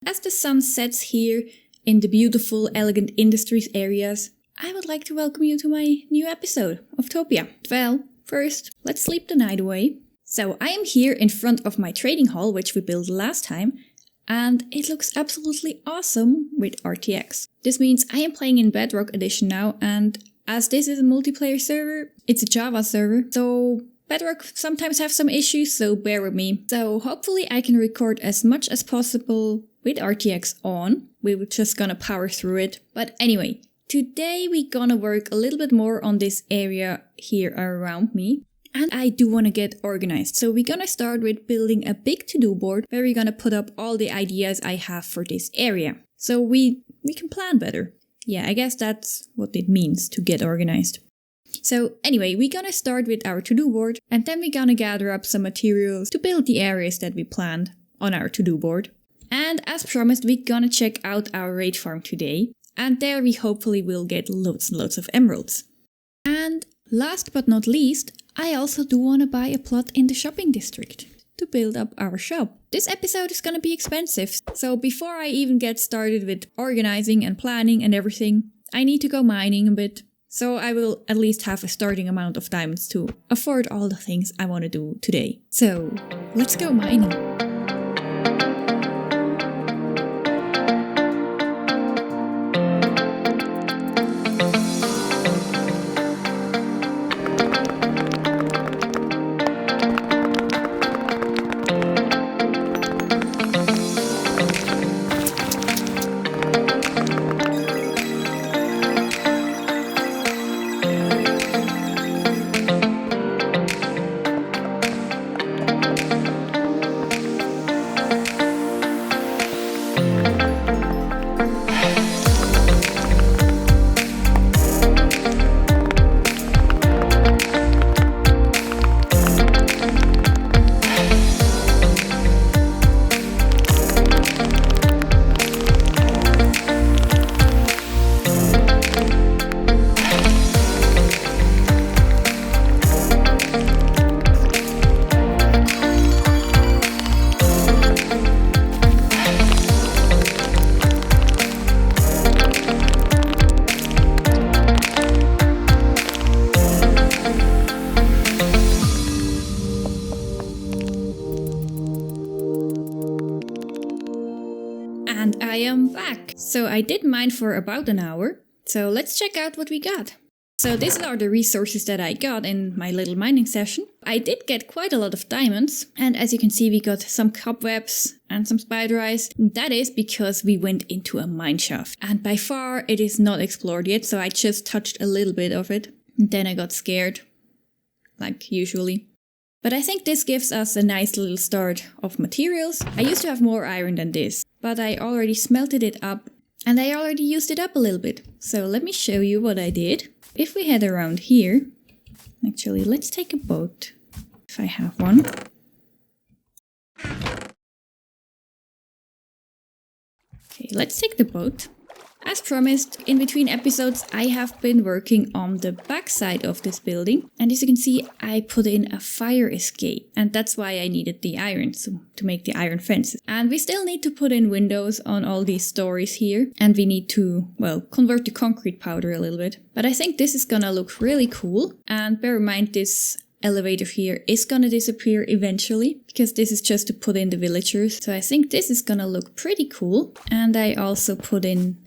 As the sun sets here in the beautiful, elegant industries areas, I would like to welcome you to my new episode of TOPIA. Well, first, let's sleep the night away. So I am here in front of my trading hall, which we built last time, and it looks absolutely awesome with RTX. This means I am playing in Bedrock Edition now, and as this is a multiplayer server, it's a Java server, so Bedrock sometimes have some issues, so bear with me. So hopefully I can record as much as possible with RTX on. We're just gonna power through it. But anyway, today we're gonna work a little bit more on this area here around me. And I do want to get organized. So we're gonna start with building a big to-do board where we're gonna put up all the ideas I have for this area. So we can plan better. Yeah, I guess that's what it means to get organized. So anyway, we're gonna start with our to-do board and then we're gonna gather up some materials to build the areas that we planned on our to-do board. And as promised, we're gonna check out our raid farm today. And there we hopefully will get loads and loads of emeralds. And last but not least, I also do want to buy a plot in the shopping district to build up our shop. This episode is going to be expensive, so before I even get started with organizing and planning and everything, I need to go mining a bit. So I will at least have a starting amount of diamonds to afford all the things I want to do today. So let's go mining. And I am back. So I did mine for about an hour. So let's check out what we got. So these are the resources that I got in my little mining session. I did get quite a lot of diamonds. And as you can see, we got some cobwebs and some spider eyes. That is because we went into a mine shaft. And by far it is not explored yet. So I just touched a little bit of it. And then I got scared. Like usually. But I think this gives us a nice little start of materials. I used to have more iron than this, but I already smelted it up and I already used it up a little bit. So let me show you what I did. If we head around here, actually let's take a boat, if I have one. Okay, let's take the boat. As promised, in between episodes I have been working on the backside of this building. And as you can see, I put in a fire escape. And that's why I needed the iron, so to make the iron fences. And we still need to put in windows on all these stories here. And we need to, well, convert the concrete powder a little bit. But I think this is gonna look really cool. And bear in mind, this elevator here is gonna disappear eventually, because this is just to put in the villagers. So I think this is gonna look pretty cool. And I also put in,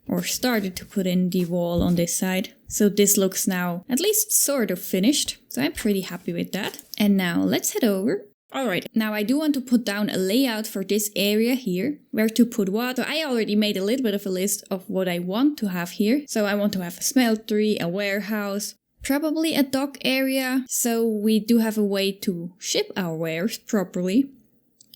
or started to put in, the wall on this side. So this looks now at least sort of finished. So I'm pretty happy with that. And now let's head over. Alright, now I do want to put down a layout for this area here, where to put what. So I already made a little bit of a list of what I want to have here. So I want to have a smeltery, a warehouse, probably a dock area. So we do have a way to ship our wares properly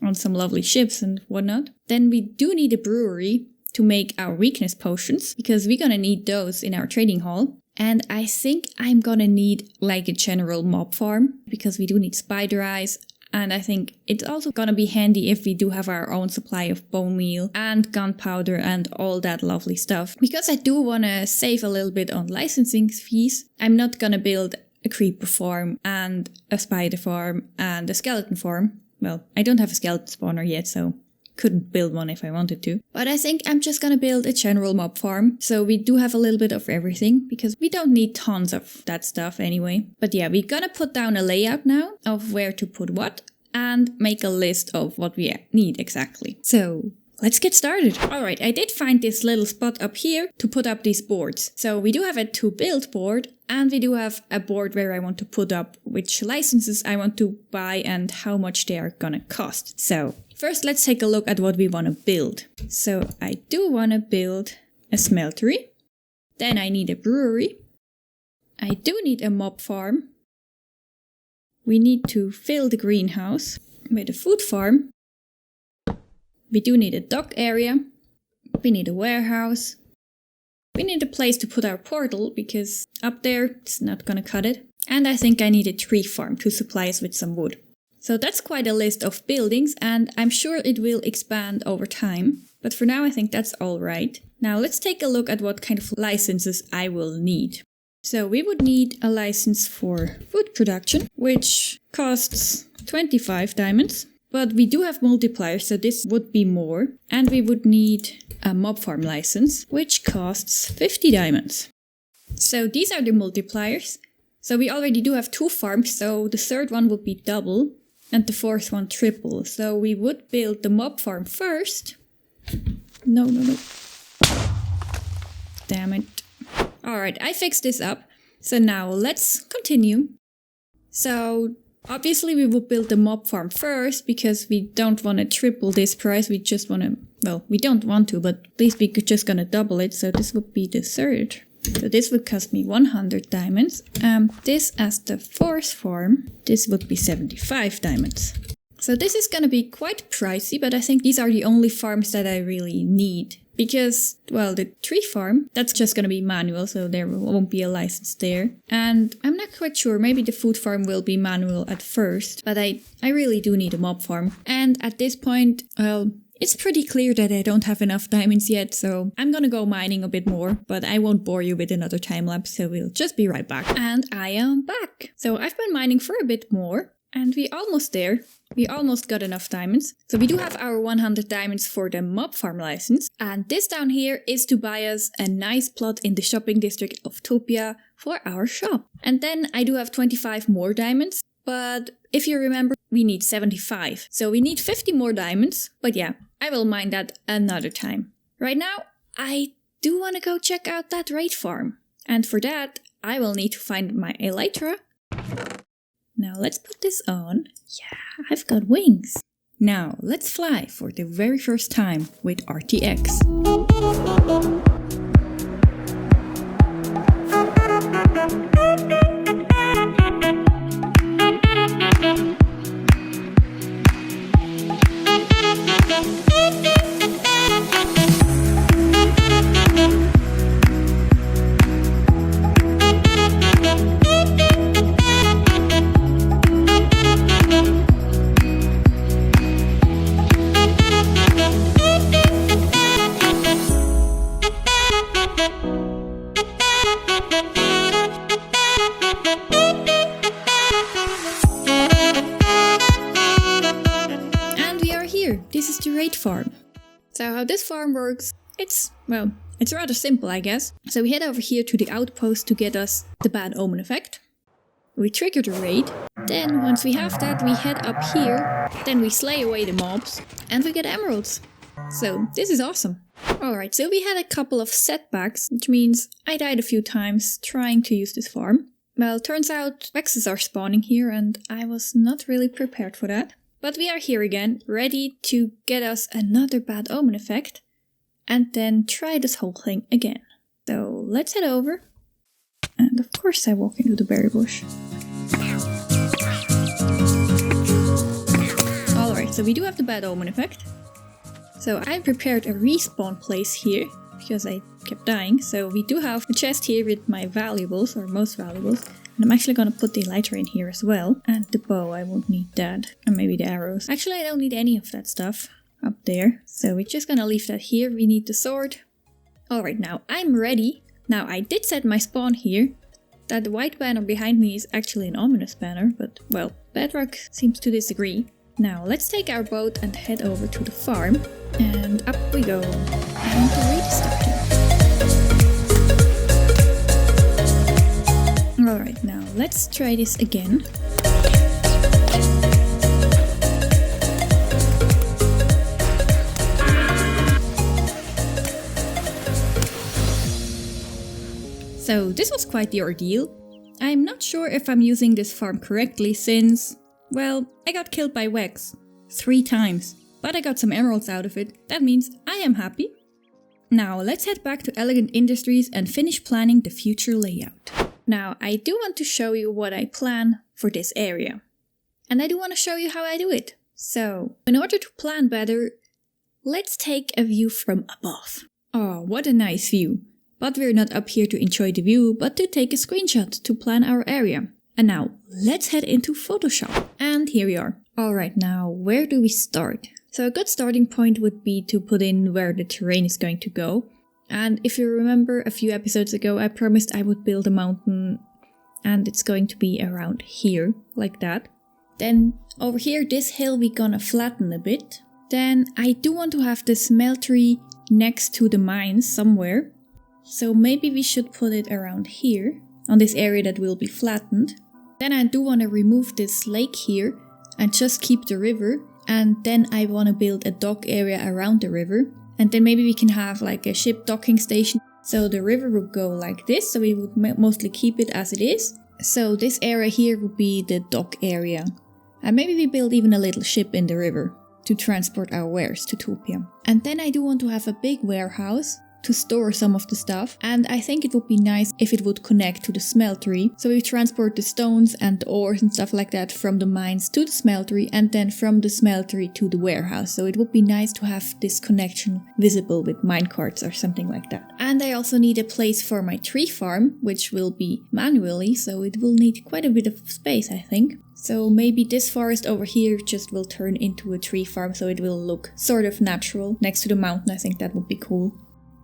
on some lovely ships and whatnot. Then we do need a brewery to make our weakness potions, because we're gonna need those in our trading hall. And I think I'm gonna need like a general mob farm, because we do need spider eyes. And I think it's also gonna be handy if we do have our own supply of bone meal and gunpowder and all that lovely stuff. Because I do wanna save a little bit on licensing fees, I'm not gonna build a creeper farm and a spider farm and a skeleton farm. Well, I don't have a skeleton spawner yet, so couldn't build one if I wanted to. But I think I'm just gonna build a general mob farm. So we do have a little bit of everything because we don't need tons of that stuff anyway. But yeah, we're gonna put down a layout now of where to put what and make a list of what we need exactly. So let's get started. Alright, I did find this little spot up here to put up these boards. So we do have a to build board and we do have a board where I want to put up which licenses I want to buy and how much they are gonna cost. So first let's take a look at what we want to build. So I do want to build a smeltery. Then I need a brewery. I do need a mob farm. We need to fill the greenhouse with a food farm. We do need a dock area. We need a warehouse. We need a place to put our portal because up there it's not gonna cut it. And I think I need a tree farm to supply us with some wood. So that's quite a list of buildings and I'm sure it will expand over time. But for now I think that's alright. Now let's take a look at what kind of licenses I will need. So we would need a license for food production, which costs 25 diamonds. But we do have multipliers, so this would be more. And we would need a mob farm license, which costs 50 diamonds. So these are the multipliers. So we already do have 2 farms, so the third one would be double and the fourth one triple. So we would build the mob farm first. No. Damn it. Alright, I fixed this up. So now let's continue. So obviously we will build the mob farm first because we don't want to triple this price. We just want to, well, we don't want to, but at least we're just going to double it. So this would be the third. So this would cost me 100 diamonds. This as the fourth farm, this would be 75 diamonds. So this is going to be quite pricey, but I think these are the only farms that I really need. Because, well, the tree farm, that's just going to be manual, so there won't be a license there. And I'm not quite sure, maybe the food farm will be manual at first, but I really do need a mob farm. And at this point, well, it's pretty clear that I don't have enough diamonds yet, so I'm gonna go mining a bit more, but I won't bore you with another time lapse, so we'll just be right back. And I am back! So I've been mining for a bit more, and we're almost there. We almost got enough diamonds. So we do have our 100 diamonds for the mob farm license. And this down here is to buy us a nice plot in the shopping district of TOPIA for our shop. And then I do have 25 more diamonds. But if you remember, we need 75. So we need 50 more diamonds. But yeah, I will mine that another time. Right now, I do want to go check out that raid farm. And for that, I will need to find my elytra. Now let's put this on. Yeah, I've got wings. Now let's fly for the very first time with RTX. This is the raid farm. So how this farm works, it's rather simple, I guess. So we head over here to the outpost to get us the bad omen effect. We trigger the raid. Then once we have that, we head up here. Then we slay away the mobs and we get emeralds. So this is awesome. Alright, so we had a couple of setbacks, which means I died a few times trying to use this farm. Well, turns out Vexes are spawning here and I was not really prepared for that. But we are here again, ready to get us another bad omen effect, and then try this whole thing again. So let's head over, and of course I walk into the berry bush. Alright, so we do have the bad omen effect. So I prepared a respawn place here, because I kept dying. So we do have a chest here with my valuables, or most valuables. And I'm actually gonna put the elytra in here as well. And the bow, I won't need that. And maybe the arrows. Actually, I don't need any of that stuff up there. So we're just gonna leave that here. We need the sword. Alright, now I'm ready. Now I did set my spawn here. That white banner behind me is actually an ominous banner. But, well, Bedrock seems to disagree. Now let's take our boat and head over to the farm. And up we go. And the raid is starting. Alright, now let's try this again. So this was quite the ordeal. I'm not sure if I'm using this farm correctly since, well, I got killed by Wex 3 times, but I got some emeralds out of it. That means I am happy. Now let's head back to Elegant Industries and finish planning the future layout. Now I do want to show you what I plan for this area. And I do want to show you how I do it. So, in order to plan better, let's take a view from above. Oh, what a nice view. But we're not up here to enjoy the view, but to take a screenshot to plan our area. And now, let's head into Photoshop. And here we are. Alright, now, where do we start? So a good starting point would be to put in where the terrain is going to go. And if you remember a few episodes ago, I promised I would build a mountain. And it's going to be around here, like that. Then, over here, this hill we're gonna flatten a bit. Then, I do want to have the smeltery next to the mines somewhere. So maybe we should put it around here, on this area that will be flattened. Then I do want to remove this lake here and just keep the river. And then I want to build a dock area around the river. And then maybe we can have like a ship docking station. So the river would go like this, so we would mostly keep it as it is. So this area here would be the dock area. And maybe we build even a little ship in the river to transport our wares to TOPIA. And then I do want to have a big warehouse to store some of the stuff, and I think it would be nice if it would connect to the smeltery. So we transport the stones and the ores and stuff like that from the mines to the smeltery, and then from the smeltery to the warehouse. So it would be nice to have this connection visible with minecarts or something like that. And I also need a place for my tree farm, which will be manually, so it will need quite a bit of space, I think. So maybe this forest over here just will turn into a tree farm, so it will look sort of natural next to the mountain. I think that would be cool.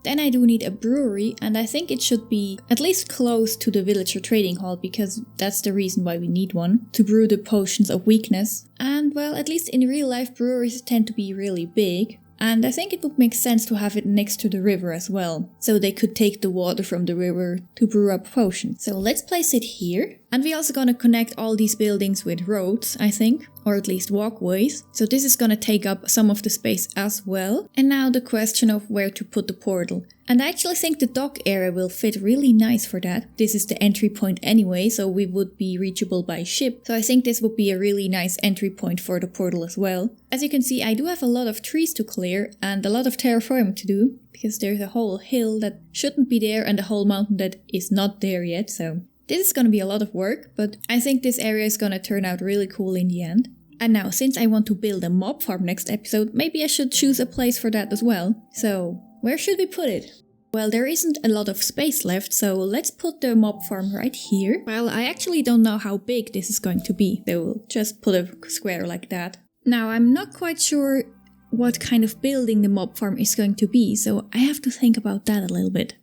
Then I do need a brewery, and I think it should be at least close to the villager trading hall, because that's the reason why we need one, to brew the potions of weakness. And well, at least in real life breweries tend to be really big, and I think it would make sense to have it next to the river as well, so they could take the water from the river to brew up potions. So let's place it here. And we're also gonna connect all these buildings with roads, I think, or at least walkways. So this is gonna take up some of the space as well. And now the question of where to put the portal. And I actually think the dock area will fit really nice for that. This is the entry point anyway, so we would be reachable by ship. So I think this would be a really nice entry point for the portal as well. As you can see, I do have a lot of trees to clear and a lot of terraforming to do, because there's a whole hill that shouldn't be there and a whole mountain that is not there yet, so this is gonna be a lot of work, but I think this area is gonna turn out really cool in the end. And now, since I want to build a mob farm next episode, maybe I should choose a place for that as well. So, where should we put it? Well, there isn't a lot of space left, so let's put the mob farm right here. Well, I actually don't know how big this is going to be, so we'll just put a square like that. Now, I'm not quite sure what kind of building the mob farm is going to be, so I have to think about that a little bit.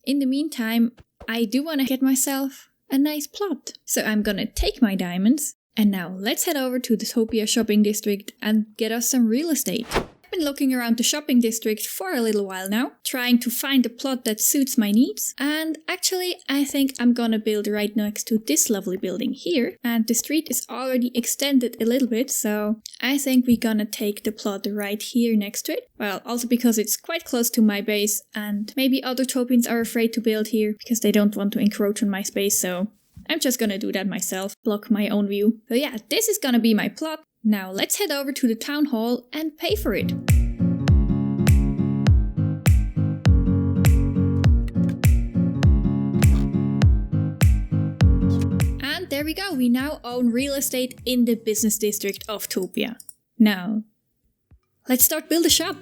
In the meantime, I do want to get myself a nice plot. So I'm gonna take my diamonds, and now let's head over to the TOPIA shopping district and get us some real estate. I've been looking around the shopping district for a little while now, trying to find a plot that suits my needs, and actually I think I'm gonna build right next to this lovely building here, and the street is already extended a little bit, so I think we're gonna take the plot right here next to it. Well, also because it's quite close to my base, and maybe other Topians are afraid to build here because they don't want to encroach on my space, so I'm just gonna do that myself, block my own view. So yeah, this is gonna be my plot. Now let's head over to the town hall and pay for it. And there we go, we now own real estate in the business district of TOPIA. Now, let's start build a shop.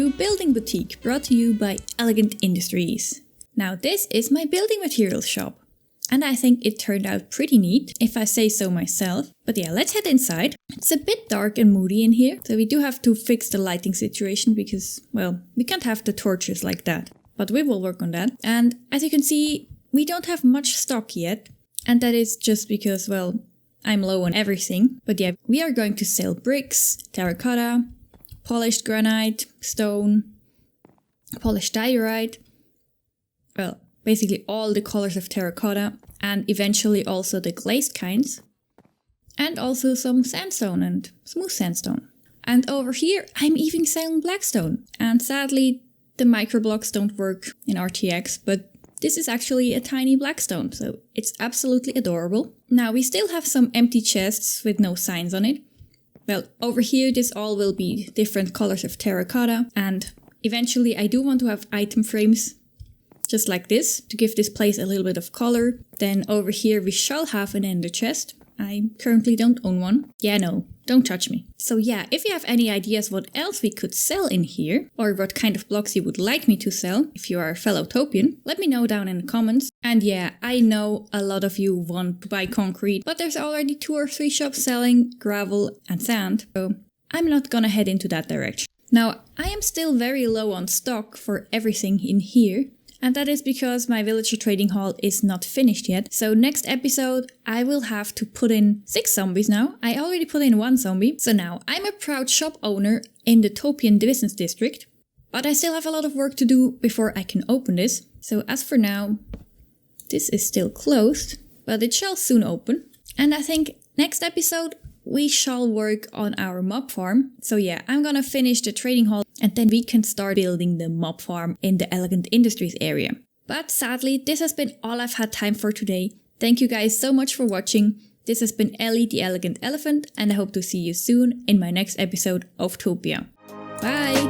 to Building Boutique, brought to you by Elegant Industries. Now this is my building materials shop, and I think it turned out pretty neat, if I say so myself. But yeah, let's head inside. It's a bit dark and moody in here, so we do have to fix the lighting situation because, well, we can't have the torches like that. But we will work on that. And as you can see, we don't have much stock yet, and that is just because, well, I'm low on everything. But yeah, we are going to sell bricks, terracotta, polished granite, stone, polished diorite, well, basically all the colors of terracotta, and eventually also the glazed kinds, and also some sandstone and smooth sandstone. And over here, I'm even selling blackstone. And sadly, the microblocks don't work in RTX, but this is actually a tiny blackstone, so it's absolutely adorable. Now, we still have some empty chests with no signs on it. Well, over here, this all will be different colors of terracotta, and eventually I do want to have item frames just like this to give this place a little bit of color. Then over here we shall have an ender chest. I currently don't own one. Yeah, no, don't touch me. So yeah, if you have any ideas what else we could sell in here, or what kind of blocks you would like me to sell, if you are a fellow Topian, let me know down in the comments. And yeah, I know a lot of you want to buy concrete, but there's already 2 or 3 shops selling gravel and sand, so I'm not gonna head into that direction. Now, I am still very low on stock for everything in here, and that is because my villager trading hall is not finished yet. So next episode, I will have to put in 6 zombies now. I already put in 1 zombie. So now I'm a proud shop owner in the Topian business district, but I still have a lot of work to do before I can open this. So as for now, this is still closed, but it shall soon open. And I think next episode, we shall work on our mob farm. So yeah, I'm gonna finish the trading hall and then we can start building the mob farm in the Elegant Industries area. But sadly, this has been all I've had time for today. Thank you guys so much for watching. This has been Ellie the Elegant Elephant, and I hope to see you soon in my next episode of Topia. Bye!